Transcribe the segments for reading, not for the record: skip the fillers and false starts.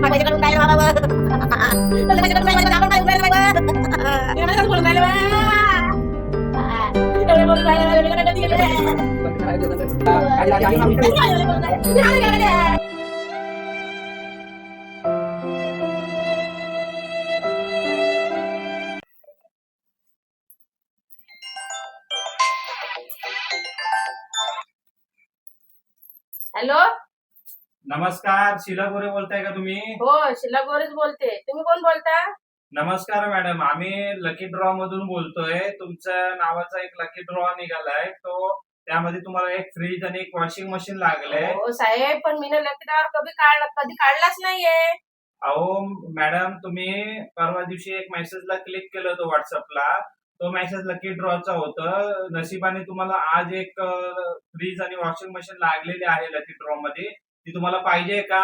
पैसे काढून राहिले बाबा पैसे काढून राहिले आपण काय उडायला बाबा बोलून राहिले हॅलो नमस्कार, शीला गोरे बोलताय का तुम्ही? हो शिला गोरेच बोलते. तुम्ही कोण बोलता? नमस्कार मॅडम, आम्ही लकी ड्रॉ मधून बोलतोय. तुमच्या नावाचा एक लकी ड्रॉ निघालाय, तो त्यामध्ये तुम्हाला एक फ्रीज आणि एक वॉशिंग मशीन लागलंय. हो साहेब, पण मी लकीदार कधी काढलाच नाहीये. अहो मॅडम, तुम्ही परवा दिवशी एक मेसेजला क्लिक केलं होतं व्हॉट्सअपला. तो मेसेज लकी ड्रॉचा होतं. नशिबाने तुम्हाला आज एक फ्रीज आणि वॉशिंग मशीन लागलेली आहे लकी ड्रॉ मध्ये. ती तुम्हाला पाहिजे का?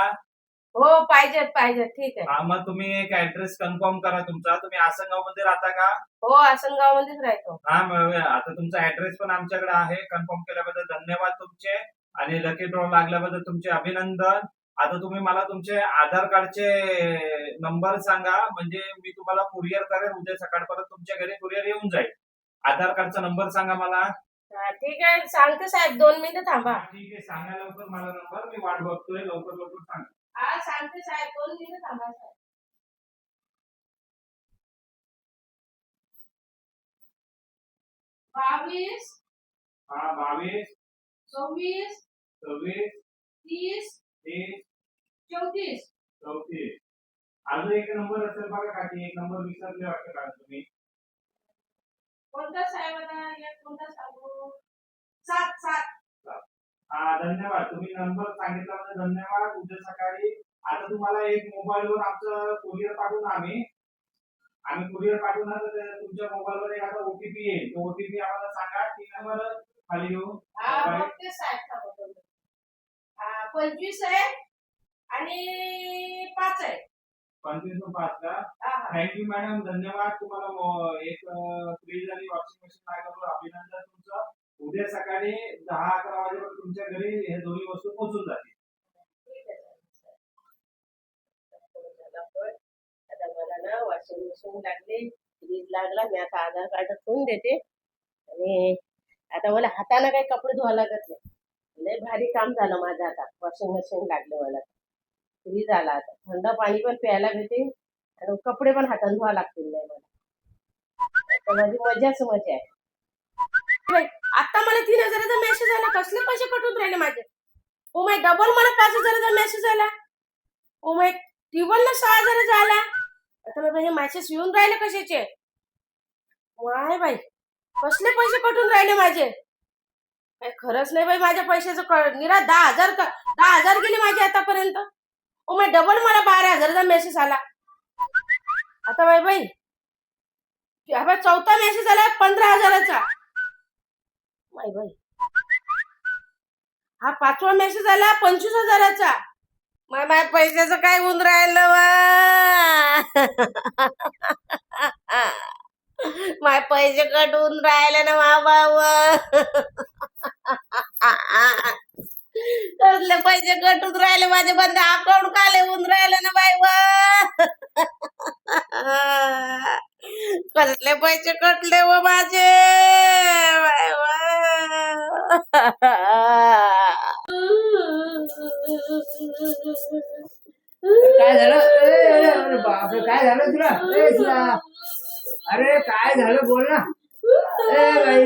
हो पाहिजेत पाहिजेत, ठीक आहे. हा, मग तुम्ही एक ऍड्रेस कन्फर्म करा तुमचा. तुम्ही आसनगाव मध्ये राहता का? हो आसनगाव मध्येच राहतो. हा, मग आता तुमचा ऍड्रेस पण आमच्याकडे आहे. कन्फर्म केल्याबद्दल धन्यवाद तुमचे, आणि लकी ड्रॉ लागल्याबद्दल तुमचे अभिनंदन. आता तुम्ही मला तुमचे आधार कार्डचे नंबर सांगा, म्हणजे मी तुम्हाला कुरिअर करेन. उद्या सकाळपर्यंत तुमच्या घरी कुरिअर येऊन जाईल. आधार कार्डचा नंबर सांगा मला. ठीक आहे, सांगते साहेब, 2 मिनिटं थांबा. ठीक आहे, सांगा लवकर मला नंबर. मी वाट बघतोय, लवकर लवकर सांगा. हा सांगते साहेब, 2 मिनिटं थांबा साहेब. 22 हा, 22 24 26 30 30 34. 34. अजून एक नंबर असेल बघा काकी, एक नंबर विसरले वाटतं का तुम्ही? कोणता साहेब आता एक कोणता सांगू? 7. हा, धन्यवाद. तुम्ही नंबर सांगितल्याबद्दल धन्यवाद. उद्या सकाळी आता तुम्हाला एक मोबाईलवर आमचं कुरिअर पाठवून आम्ही कुरिअर पाठवून तुमच्या मोबाईलवर एक आता ओटीपी येईल. तो ओटीपी आम्हाला सांगा. ती नंबर खाली घेऊन हा बघते साहेब, थांबा. 25 आहे आणि 5 आहे. 25 का? हा हा. थँक्यू मॅडम, धन्यवाद. तुम्हाला एक फ्रीज आणि वॉशिंग मशीन लागल्याबद्दल अभिनंदन तुमचं. उद्या सकाळी 10-11 वाजेपर्यंत तुमच्या घरी हे दोन्ही वस्तू पोहोचून जातील. ठीक आहे साहेब. आता मला ना वॉशिंग मशीन लागली, फ्रीज लागला. मी आता आधार कार्ड ठेवून देते, आणि आता मला हाताने काही कपडे धुवा लागत नाही. लय भारी काम झालं माझं. आता वॉशिंग मशीन लागलं मला. फ्रीज आला, आता थंड पाणी पण प्यायला भेटे आणि कपडे पण हाताने धुवा लागतील नाही मला. आता माझी मजाच मजा आहे. आता मला 3,000चा मेसेज आला. कसले पैसे कटून राहिले माझे? ओ माय, डबल मला 5,000चा मेसेज आला. ओ माय, टिबल 6,000 आला. आता मला हे मेसेज येऊन राहिले कशाचे? वाय बाई, कसले पैसे कटून राहिले माझे? काय खरंच नाही बाई. माझ्या पैशाचं निरा 10,000 गेले माझे आतापर्यंत. ओ माय, डबल मला 12,000चा मेसेज आला. आता बाई हा चौथा मेसेज आला 15,000चा. बाई बाई, हा 5वा मेसेज आला 25,000चा. माझ्या पैशाचं काय होऊन राहिलं माय पैसे कट होऊन राहिले ना बाबा. कसले पैसे कट होऊन राहिले माझे? बंद अकाउंट काले होऊन राहिले ना बाई. कसले पैसे कटले व माझे बाई. काय झालं? अरे बापरे, काय झालं तुला? तुला अरे काय झालं, बोल ना. बाई,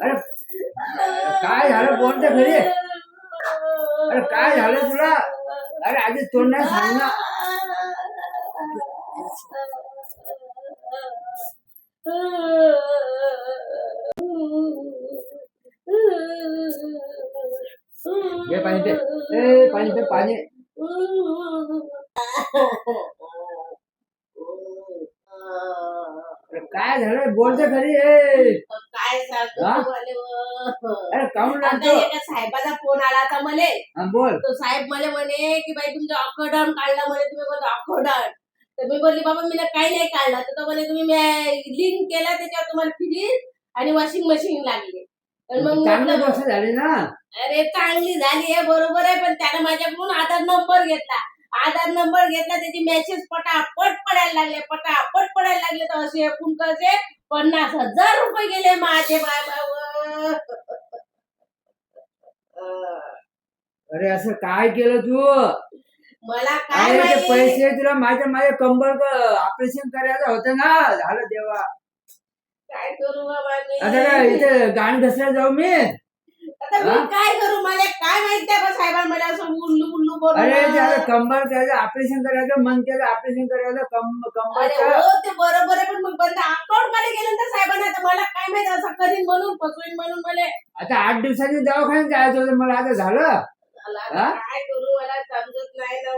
अरे काय झालं, बोल तर घरी. अरे काय झालं तुला? अरे आधी तोंडाने सांग ना. घे पाणी पे. पाणी पे, पाणी. काय झालं, बोलते खरी. काय सांगतो? अरे काऊन आता लागतो? एका साहेबाचा फोन आला आता मले. बोल. तो साहेब मला म्हणे की बाई तुमचं अकोडाऊन काढला म्हणे. तुम्ही बोलतो अकोडाऊन. तर मी बोलली बाबा मी काही नाही काढला. तर तो म्हणे तुम्ही लिंक केला, त्याच्यावर तुम्हाला फ्रीज आणि वॉशिंग मशीन लागली. तर मग चांगली गोष्ट झाली ना. अरे चांगली झाली आहे, बरोबर आहे, पण त्याने माझ्याकडून आधार नंबर घेतला आधार नंबर घेतला त्याची मेसेज पटापट पडायला लागले तर असे एकूण कसे 50,000 रुपये गेले माझे बाबा. अरे असं काय केलं तू? मला काय अरे ते माहिती पैसे तुला माझ्या कंबर ऑपरेशन करायचं होतं ना, झालं तेव्हा. काय करू बाबा मी. आता काय इथे गाण घसरायला जाऊ मी? आता मी काय करू मला काय माहिती आहे साहेबांना मला असं उल्लू अरे बोलून. त्याला कंबर करायचं ऑपरेशन करायचं, मनक्याचं ऑपरेशन करायचं, अरे कंबरचं. हो ते बरोबर आहे पण मग बंद अकाउंट कडे गेल्यानंतर साहेबांना आता मला काय माहिती असं करीन म्हणून फसवीन म्हणून मला आता 8 दिवसांनी दवाखान्यात जायचं होतं मला, आता झालं. मला हा? काय करू मला समजत नाही ना व.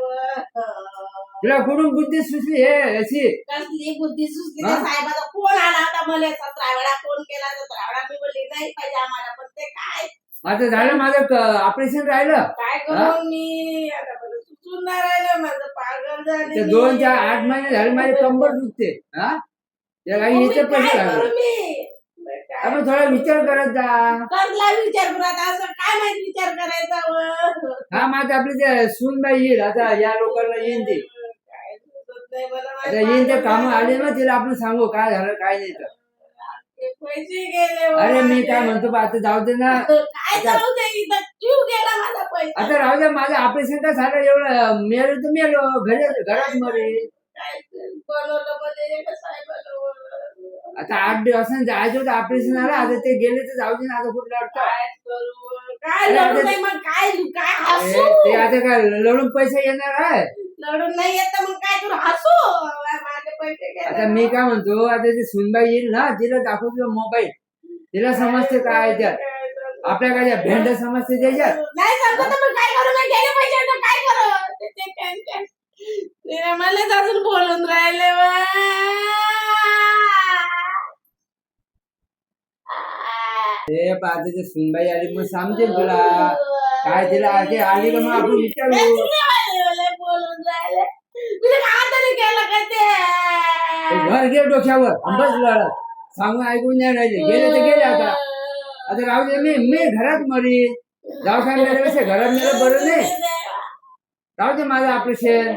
तुला कुठून बुद्धी सुचली हे अशी? कसली बुद्धी सुचली हा? त्या साहेबाचा फोन आला आता मला 17 वेळा फोन केला 17 वेळा मी बोलली नाही पाहिजे आम्हाला पण ते काय माझं झालं, माझं ऑपरेशन राहिलं. काय करू मी आता मला सुचून नाही राहिलं माझं पागल झाले ते मी. 2 ते 8 महिने झाले माझी कंबर दुखते. हा, त्याला मग मी याचे पैसे काय करू लागले. मी काय आपण थोडा विचार करत जा. कसला विचार करू आता असं काय माहिती विचार करायचा व. हा, माझं आपली ते सूनबाई येईल आता, या लोकांना येईन ते. काय सुचत नाही मला आता येईन ते काम आले ना, तिला आपण सांगू काय झालं काय नाही तर. ते पैसे गेले व अरे मी माझे. काय म्हणतो बा, आता जाऊ दे ना. काय जाऊ दे इथं जीव गेला माझा पैसा. आता राहू द्या, माझं ऑपरेशन का झालं, एवढं मेलो तर मेलो, घरात मरे. काय बनवलं मध्ये एका साहेबाला व. आता 8 दिवसांनी जायचं होतं ऑपरेशनला, आता ते गेले तर जाऊ दे ना, आता कुठलं अडतं. काय करू काय अरे लढू आता- नाही मग काय काय अरे, हसू ते आता काय लढून पैसे येणार आहे? लढून नाही येत तर मग काय करू हसू माझे पैसे गेले. आता मी काय म्हणतो, आता ते सुनबाई येईल ना, तिला दाखवतो मोबाईल, तिला समजते काय आहे त्यात. आपल्या काय भेंड समजते त्याच्यात. नाही समजत तर मग काय करू नाही गेले पैसे तर काय करू ते टेन्शन तिने मलाच अजून बोलून राहिले व. ते पाहते ते सुनबाई आली मग सांगते तुला काय, तिला आली का मग आपण विचारू. बोलून राहिले मी तरी केलं का ते ते घर घे डोक्यावर, बस लढत सांगून ऐकून नाही राहिले, गेले तर गेले. आता राहू दे, मी घरात मरी, दवाखान्यापेक्षा घरात मेलं बरं नाही. राहू दे माझं ऑपरेशन.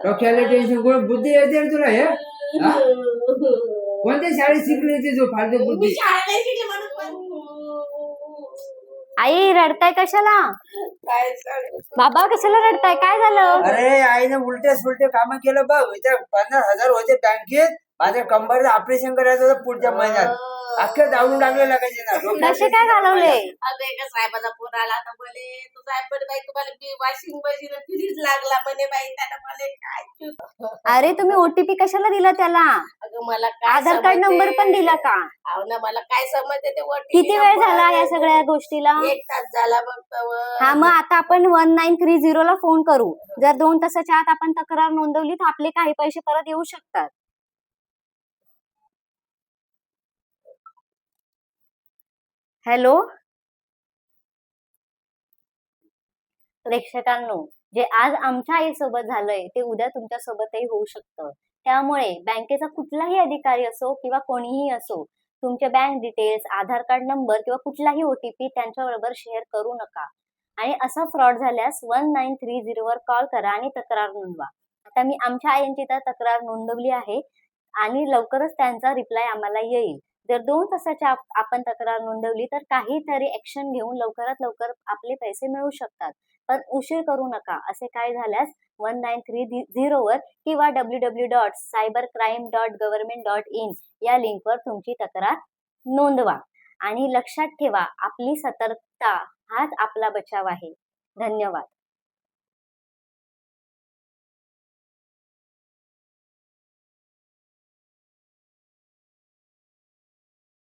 डोक्याला टेन्शन, कुठं बुद्धी येते रे तुला हे? हा? कोणत्या शाळेत शिकली होती तू फालतू मी बुद्धी? शाळेत नाही शिकले म्हणून पण. आई रडताय कशाला? काय सांगू? बाबा कशाला रडताय? काय झालं? अरे आईने उलटे सुलटे काम केलं बघ. इथे 50,000 होते बँकेत, माझ्या कंबरचं ऑपरेशन करायचं होतं पुढच्या महिन्यात. अख्खं जाऊन टाकलं लागायचे ना कसे काय घालवले? अगं एका साहेबाचा फोन आला तर म्हणे तो साहेब म्हणे बाई तुम्हाला वॉशिंग मशीन फ्रीज लागला म्हणे बाई त्याला म्हणे काय चूक. अरे तुम्ही ओटीपी कशाला दिला त्याला? अगं मला काय आधार कार्ड समजते? नंबर पण दिला का? अहो ना मला काय समजते ते OTP किती वेळ नंबर झाला या आहे. सगळ्या गोष्टीला? 1 तास झाला फक्त व. हा, मग आता आपण 1930 ला फोन करू. जर 2 तासाच्या आत आपण तक्रार नोंदवली तर आपले काही पैसे परत येऊ शकतात. हॅलो प्रेक्षकांनो, जे आज आमच्या आईसोबत झालंय ते उद्या तुमच्या सोबतही होऊ शकतं. त्यामुळे बँकेचा कुठलाही अधिकारी असो किंवा कोणीही असो, तुमचे बँक डिटेल्स, आधार कार्ड नंबर किंवा कुठलाही ओटीपी त्यांच्याबरोबर शेअर करू नका. आणि असा फ्रॉड झाल्यास 1930 वर कॉल करा आणि तक्रार नोंदवा. आता मी आमच्या आईंची तर तक्रार नोंदवली आहे आणि लवकरच त्यांचा रिप्लाय आम्हाला येईल. जर 2 तासाच्या आपण तक्रार नोंदवली तर काहीतरी ऍक्शन घेऊन लवकरात लवकर आपले पैसे मिळू शकतात. पण उशीर करू नका. असे काय झाल्यास 1930 वर किंवा www.cybercrime.government.in या लिंकवर तुमची तक्रार नोंदवा. आणि लक्षात ठेवा, आपली सतर्कता हाच आपला बचाव आहे. धन्यवाद.